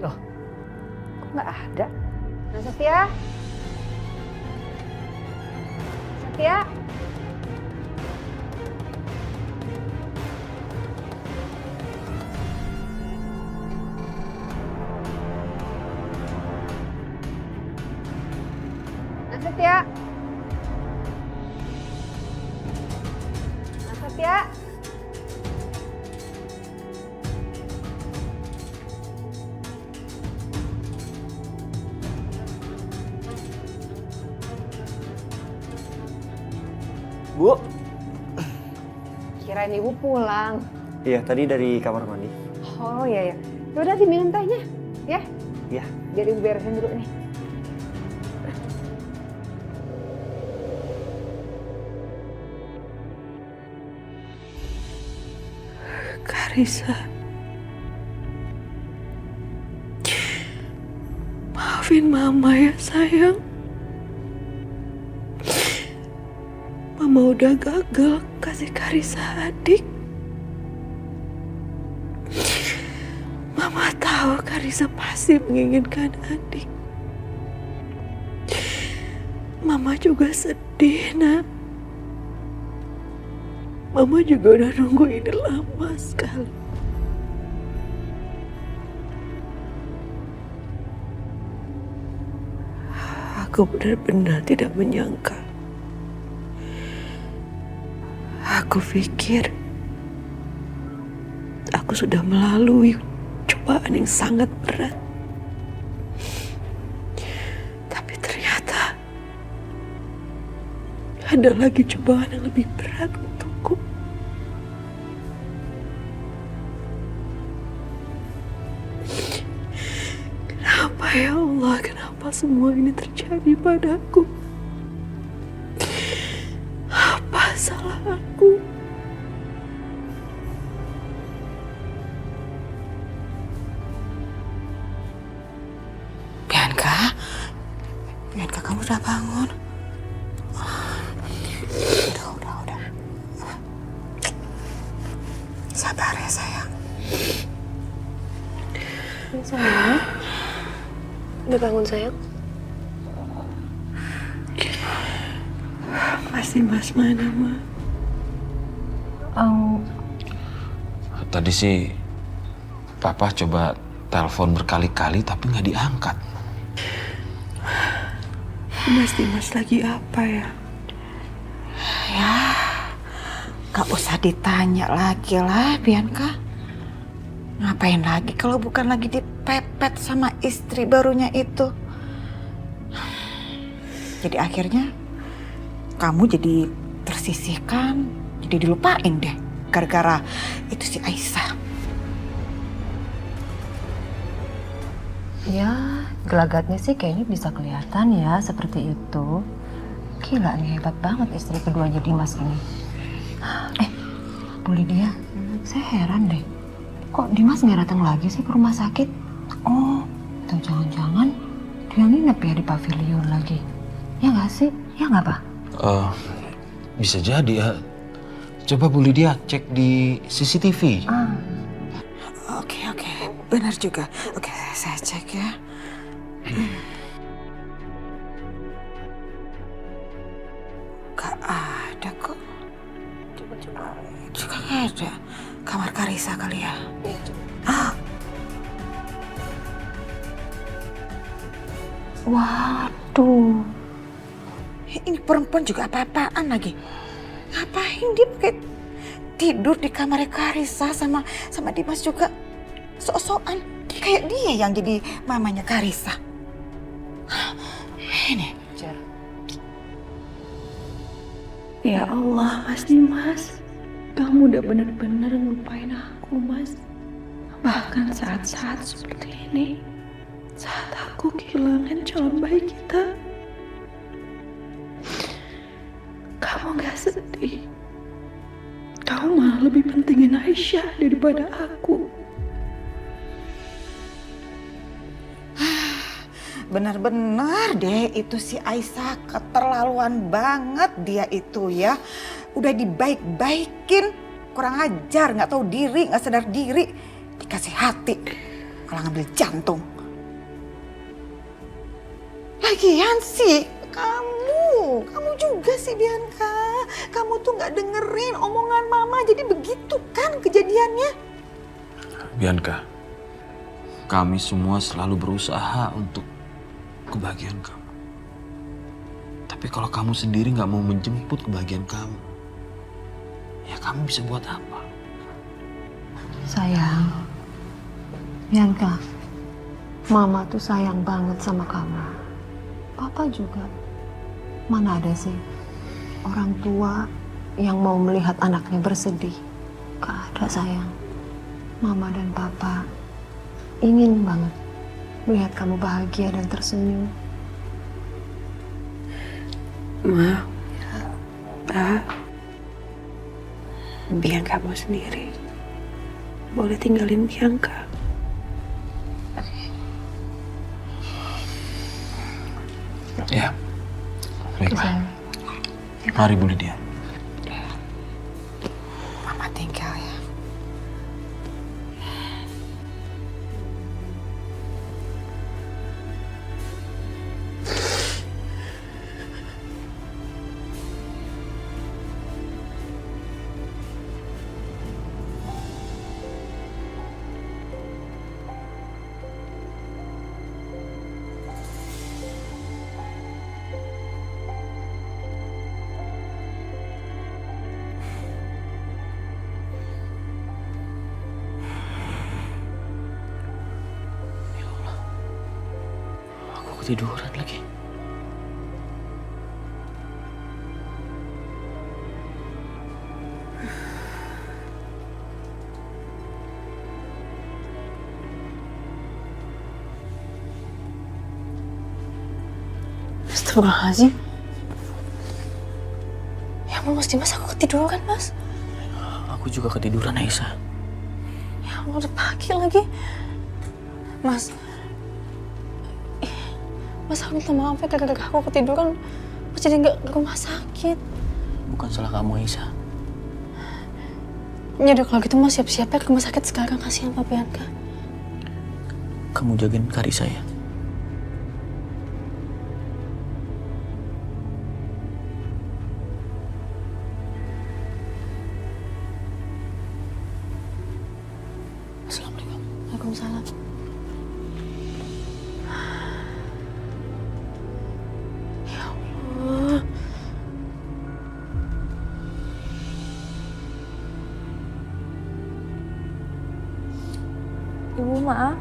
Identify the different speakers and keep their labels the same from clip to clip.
Speaker 1: Loh, kok nggak ada? Nah, Sofia? Sofia? Nah, Sofia? Nah, Sofia?
Speaker 2: Bu?
Speaker 1: Kirain ibu pulang.
Speaker 2: Iya, tadi dari kamar mandi.
Speaker 1: Oh iya ya. Yaudah diminum tehnya, ya.
Speaker 2: Iya.
Speaker 1: Biar ibu beresin dulu nih.
Speaker 3: Karissa, maafin mama ya sayang. Mama udah gagal kasih Karissa adik. Mama tahu Karissa pasti menginginkan adik. Mama juga sedih, nak. Mama juga udah nunggu ini lama sekali. Aku benar-benar tidak menyangka. Aku pikir aku sudah melalui cobaan yang sangat berat. Tapi ternyata ada lagi cobaan yang lebih berat untukku. Kenapa ya Allah, kenapa semua ini terjadi padaku? Apa salah aku?
Speaker 4: Bianca, kamu udah bangun? Udah. Sabar ya sayang.
Speaker 3: Sayang, udah bangun sayang? Masih Mas mana, Ma?
Speaker 5: Tadi sih Papa coba telepon berkali-kali tapi nggak diangkat.
Speaker 3: Mas Dimas lagi apa ya?
Speaker 4: Ya, gak usah ditanya lagi lah, Bianca. Ngapain lagi kalau bukan lagi dipepet sama istri barunya itu? Jadi akhirnya kamu jadi tersisihkan, jadi dilupain deh. Gara-gara itu si Aisyah.
Speaker 1: Ya, gelagatnya sih kayaknya bisa kelihatan ya seperti itu. Gila nih, hebat banget istri keduanya Dimas ini. Bu Lydia, saya heran deh. Kok Dimas nggak datang lagi sih ke rumah sakit? Oh, atau jangan-jangan dia nginep ya di pavilion lagi? Ya nggak sih? Ya nggak, Pak?
Speaker 5: Bisa jadi ya. Coba Bu Lydia cek di CCTV.
Speaker 4: Oke, benar juga. Oke, saya cek ya. Gak ada kok. Coba. Juga gak ada. Kamar Karissa kali ya?
Speaker 1: Waduh.
Speaker 4: Ini perempuan juga apa-apaan lagi. Ngapain dia pakai tidur di kamar Karissa sama Dimas juga sok-sokan. Kayak dia yang jadi mamanya Karissa. Ini.
Speaker 3: Ya Allah, Mas Dimas. Kamu udah benar-benar ngelupain aku, Mas. Bahkan saat-saat seperti ini. Saat aku kehilangan calon bayi kita. Kamu gak sedih. Kamu malah lebih pentingin Aisyah daripada aku.
Speaker 4: Benar-benar deh itu si Aisyah keterlaluan banget dia itu ya. Udah dibaik-baikin, kurang ajar, nggak tahu diri, nggak sadar diri, dikasih hati. bakalan ngambil jantung. Lagian sih, kamu juga sih Bianca. Kamu tuh nggak dengerin omongan mama, jadi begitu kan kejadiannya.
Speaker 5: Bianca, kami semua selalu berusaha untuk kebahagiaan kamu. Tapi kalau kamu sendiri nggak mau menjemput kebahagiaan kamu, ya kamu bisa buat apa?
Speaker 1: Sayang, Bianca, Mama tuh sayang banget sama kamu. Papa juga. Mana ada sih orang tua yang mau melihat anaknya bersedih? Gak ada sayang. Mama dan Papa ingin banget melihat kamu bahagia dan tersenyum.
Speaker 3: Ma, Pa, Bianca mau sendiri. Boleh tinggalin Bianca.
Speaker 5: Ya, baiklah.
Speaker 1: Sayang.
Speaker 5: Mari Bu Lydia.
Speaker 4: Mama tinggal ya.
Speaker 2: Aku ketiduran lagi.
Speaker 3: Astagfirullahaladzim. Ya ampun Mas Dimas, aku ketiduran kan Mas?
Speaker 2: Aku juga ketiduran, Aisyah.
Speaker 3: Ya ampun udah pagi lagi. Mas, Mas aku minta maaf ya gara-gara aku ketiduran. Mas jadi nggak ke rumah sakit.
Speaker 2: Bukan salah kamu, Aisyah.
Speaker 3: Ya udah kalau gitu Mas siap-siap ya ke rumah sakit sekarang. Kasihan Pak Bianca.
Speaker 2: Kamu jagain Karissa ya. Assalamualaikum.
Speaker 3: Waalaikumsalam. Ya Allah.
Speaker 6: Ibu maaf.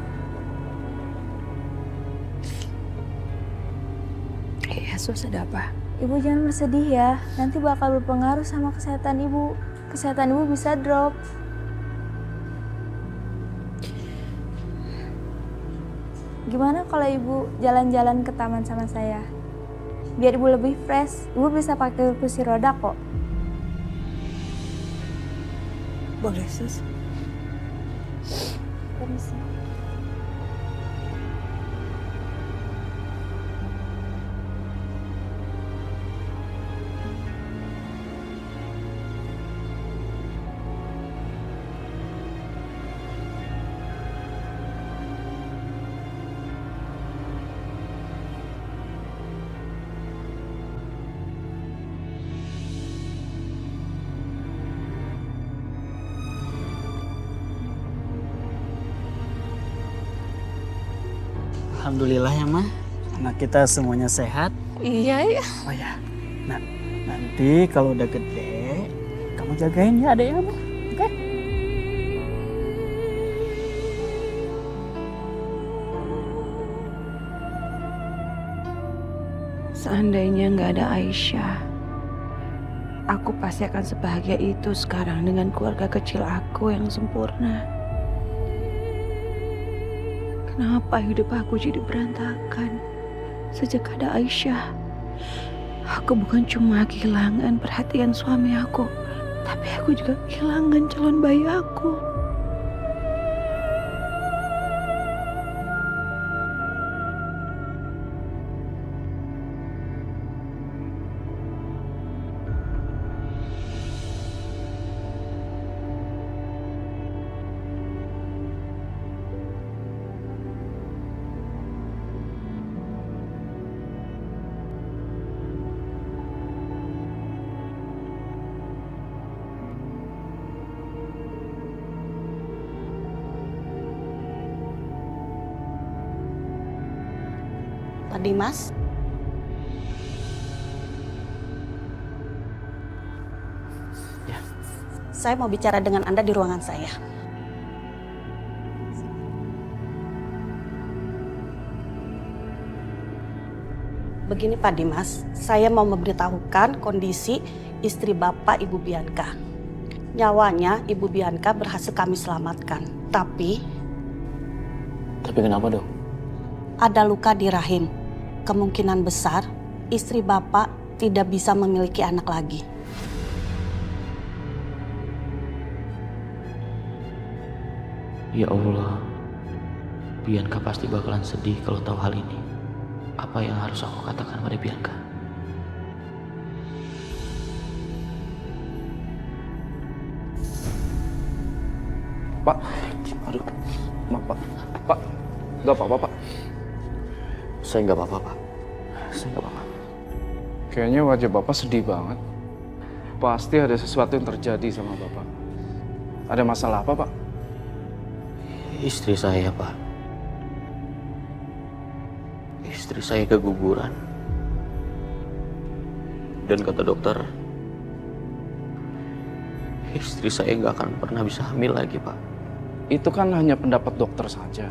Speaker 3: Iya, Sus, ada apa?
Speaker 6: Ibu jangan bersedih ya. Nanti bakal berpengaruh sama kesehatan ibu. Kesehatan ibu bisa drop. Gimana kalau ibu jalan-jalan ke taman sama saya? Biar ibu lebih fresh. Ibu bisa pakai kursi roda kok.
Speaker 3: Boleh, Sus.
Speaker 6: Permisi.
Speaker 7: Alhamdulillah ya Ma, anak kita semuanya sehat.
Speaker 3: Iya, ya.
Speaker 7: Oh ya, nah nanti kalau udah gede, kamu jagain ya adek kamu, oke?
Speaker 3: Seandainya nggak ada Aisyah, aku pasti akan sebahagia itu sekarang dengan keluarga kecil aku yang sempurna. Kenapa hidup aku jadi berantakan sejak ada Aisyah? Aku bukan cuma kehilangan perhatian suami aku, tapi aku juga kehilangan calon bayi aku.
Speaker 8: Pak Dimas?
Speaker 2: Ya.
Speaker 8: Saya mau bicara dengan Anda di ruangan saya. Begini Pak Dimas, saya mau memberitahukan kondisi istri Bapak Ibu Bianca. Nyawanya Ibu Bianca berhasil kami selamatkan, tapi
Speaker 2: Kenapa dok?
Speaker 8: ada luka di rahim. Kemungkinan besar istri Bapak tidak bisa memiliki anak lagi.
Speaker 2: Ya Allah, Bianca pasti bakalan sedih kalau tahu hal ini. Apa yang harus aku katakan pada Bianca?
Speaker 9: Pak, aduh, maaf Pak, nggak apa-apa Pak.
Speaker 2: Saya nggak apa-apa Pak. Saya nggak apa-apa.
Speaker 9: Kayaknya wajah Bapak sedih banget. Pasti ada sesuatu yang terjadi sama Bapak. Ada masalah apa Pak?
Speaker 2: Istri saya Pak. Istri saya keguguran. Dan kata dokter, istri saya nggak akan pernah bisa hamil lagi Pak.
Speaker 9: Itu kan hanya pendapat dokter saja.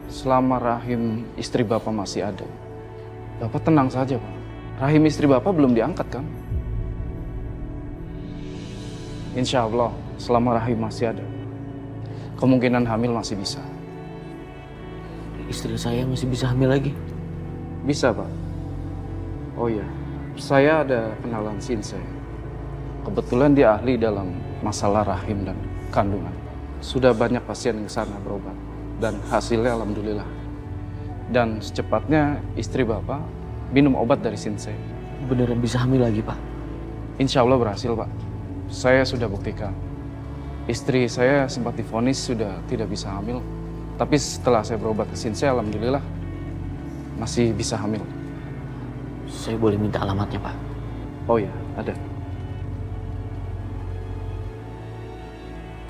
Speaker 9: Selama rahim istri Bapak masih ada, Bapak tenang saja Pak. Rahim istri Bapak belum diangkat kan? Insya Allah, selama rahim masih ada, kemungkinan hamil masih bisa.
Speaker 2: Istri saya masih bisa hamil lagi?
Speaker 9: Bisa Pak. Oh iya, saya ada kenalan Sinse. Kebetulan dia ahli dalam masalah rahim dan kandungan. Sudah banyak pasien yang ke sana berobat. Dan hasilnya alhamdulillah. Dan secepatnya istri Bapak minum obat dari Sinse.
Speaker 2: Beneran bisa hamil lagi Pak?
Speaker 9: Insya Allah berhasil Pak. Saya sudah buktikan. Istri saya sempat divonis sudah tidak bisa hamil. Tapi setelah saya berobat ke Sinse, alhamdulillah masih bisa hamil.
Speaker 2: Saya boleh minta alamatnya Pak?
Speaker 9: Oh ya, ada.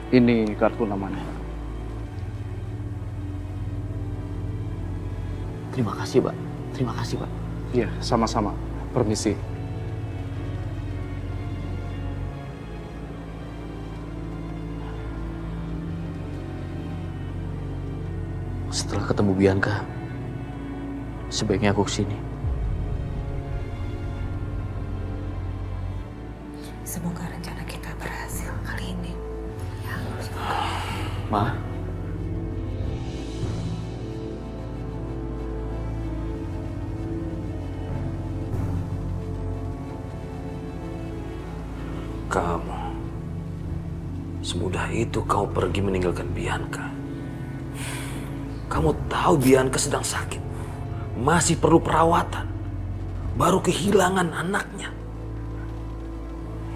Speaker 9: Ini kartu namanya.
Speaker 2: Terima kasih Pak. Terima kasih Pak.
Speaker 9: Iya, sama-sama. Permisi.
Speaker 2: Setelah ketemu Bianca, sebaiknya aku kesini.
Speaker 4: Semoga rencana kita berhasil kali ini. Ya,
Speaker 2: Ma,
Speaker 5: Kamu, semudah itu kau pergi meninggalkan Bianca. Kamu tahu Bianca sedang sakit, masih perlu perawatan, baru kehilangan anaknya.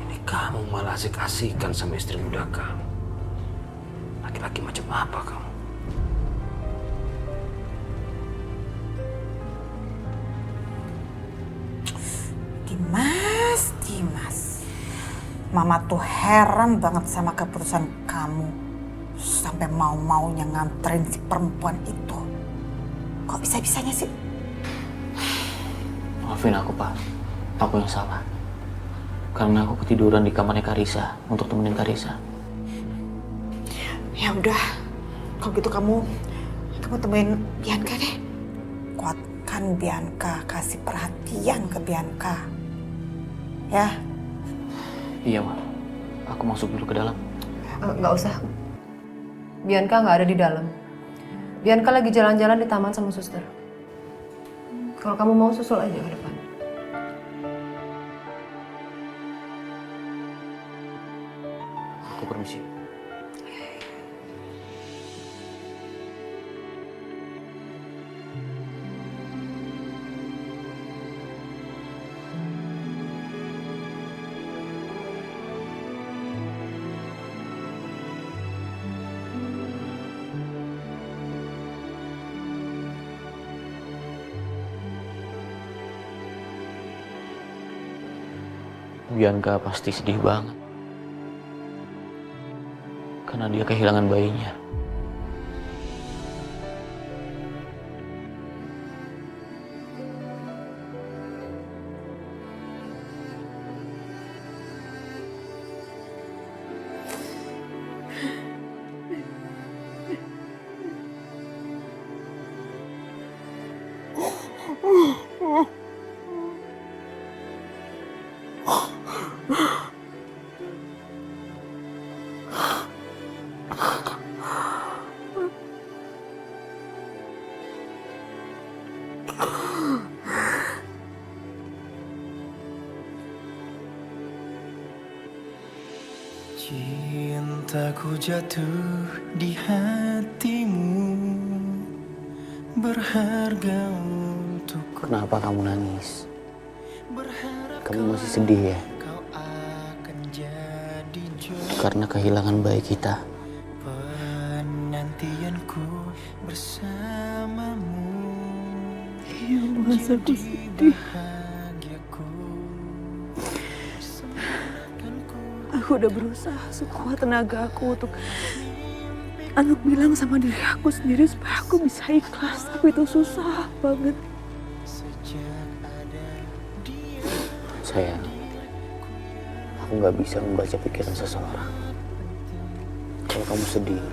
Speaker 5: Ini kamu malah asik-asikan sama istri muda kamu. Laki-laki macam apa kamu?
Speaker 4: Dimas. Mama tuh heran banget sama keputusan kamu. Sampai mau-maunya nganterin si perempuan itu. Kok bisa-bisanya sih?
Speaker 2: maafin aku Pak. Aku yang salah. Karena aku ketiduran di kamarnya Karissa untuk temenin Karissa.
Speaker 4: Ya udah, kalau gitu kamu temuin Bianca deh. Kuatkan Bianca, kasih perhatian ke Bianca. Ya.
Speaker 2: Iya Ma. Aku masuk dulu ke dalam.
Speaker 1: Nggak usah. Bianca nggak ada di dalam. Bianca lagi jalan-jalan di taman sama suster. Kalau kamu mau susul aja ke depan.
Speaker 2: Aku permisi. Bianca pasti sedih banget. Karena dia kehilangan bayinya.
Speaker 10: Cintaku jatuh di hatimu, berharga untukku.
Speaker 2: Kenapa kamu nangis? Kamu masih sedih ya?
Speaker 10: Kau akan jadi
Speaker 2: Karena kehilangan bayi kita.
Speaker 10: penantianku bersamamu.
Speaker 3: Iya mas, aku sedih.
Speaker 10: Bahagiaku.
Speaker 3: Aku udah berusaha sekuat tenaga aku untuk bilang sama diri aku sendiri supaya aku bisa ikhlas, tapi itu susah banget.
Speaker 2: Sayang, aku nggak bisa membaca pikiran seseorang. Kalau kamu sedih,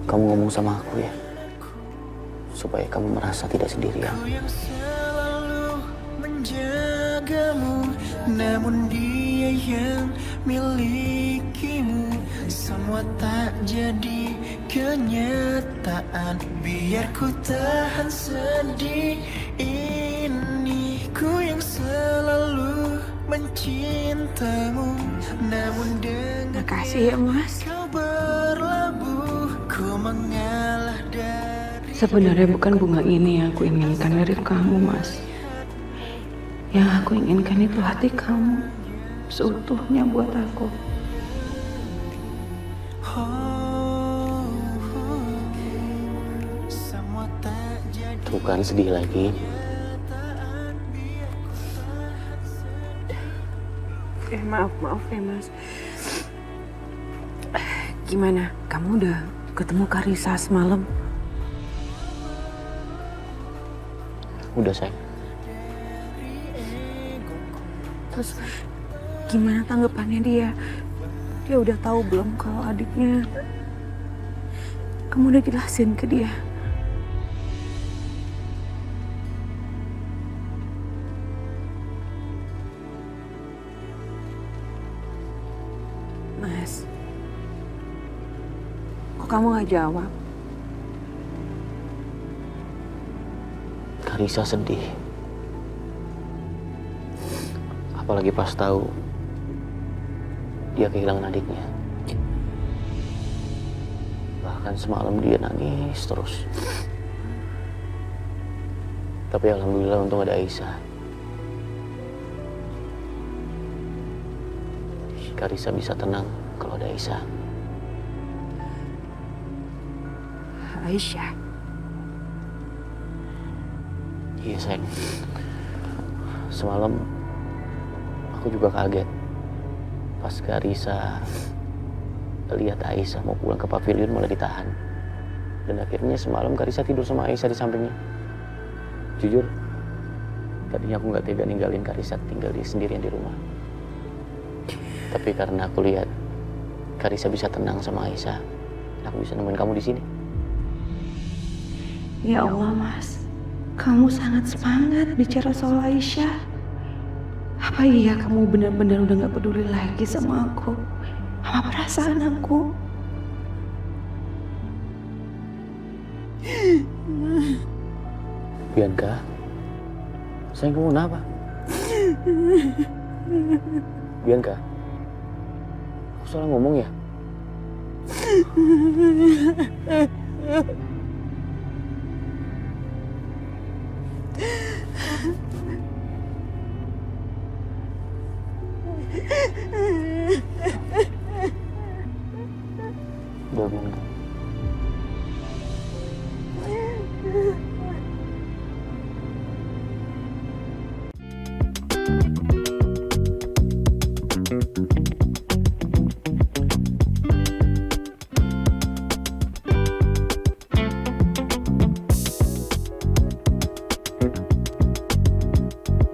Speaker 2: kamu ngomong sama aku ya, supaya kamu merasa tidak sendirian.
Speaker 10: Kau yang selalu menjagamu, namun dia yang milikimu. Semua tak jadi kenyataan. Biar ku tahan sedih ini. Ku yang selalu mencintamu, namun dengan
Speaker 3: Makasih ya mas.
Speaker 10: kau berlabuh. Ku mengalah dari
Speaker 3: Sebenarnya bukan bunga ini yang aku inginkan dari kamu mas. Yang aku inginkan itu hati kamu seutuhnya buat aku.
Speaker 10: semua tak jadi.
Speaker 2: Tuh kan sedih lagi.
Speaker 3: Maaf ya mas. Gimana? Kamu udah ketemu Karissa semalam?
Speaker 2: Udah sayang.
Speaker 3: Terus gimana tanggapannya dia? Dia udah tahu belum kalau adiknya? Kamu udah jelasin ke dia? Mas, kok kamu gak jawab?
Speaker 2: Karissa sedih. Apalagi pas tahu dia kehilangan adiknya. Bahkan semalam dia nangis terus. Tapi alhamdulillah untung ada Aisyah. Karissa bisa tenang kalau ada Aisyah.
Speaker 3: Aisyah?
Speaker 2: Iya sayang. Semalam aku juga kaget pas Karissa lihat Aisyah mau pulang ke pavilion malah ditahan. Dan akhirnya semalam Karissa tidur sama Aisyah di sampingnya. Jujur, tadinya aku nggak tega ninggalin Karissa tinggal sendirian di rumah. Tapi karena aku lihat Karissa bisa tenang sama Aisyah, aku bisa nemuin kamu di sini.
Speaker 3: Ya Allah mas, kamu sangat semangat bicara soal Aisyah. Apa iya kamu benar-benar udah gak peduli lagi sama aku, sama perasaan aku?
Speaker 2: Bianca, sayang kamu kenapa? Bianca, aku salah ngomong ya? Udah Bianca.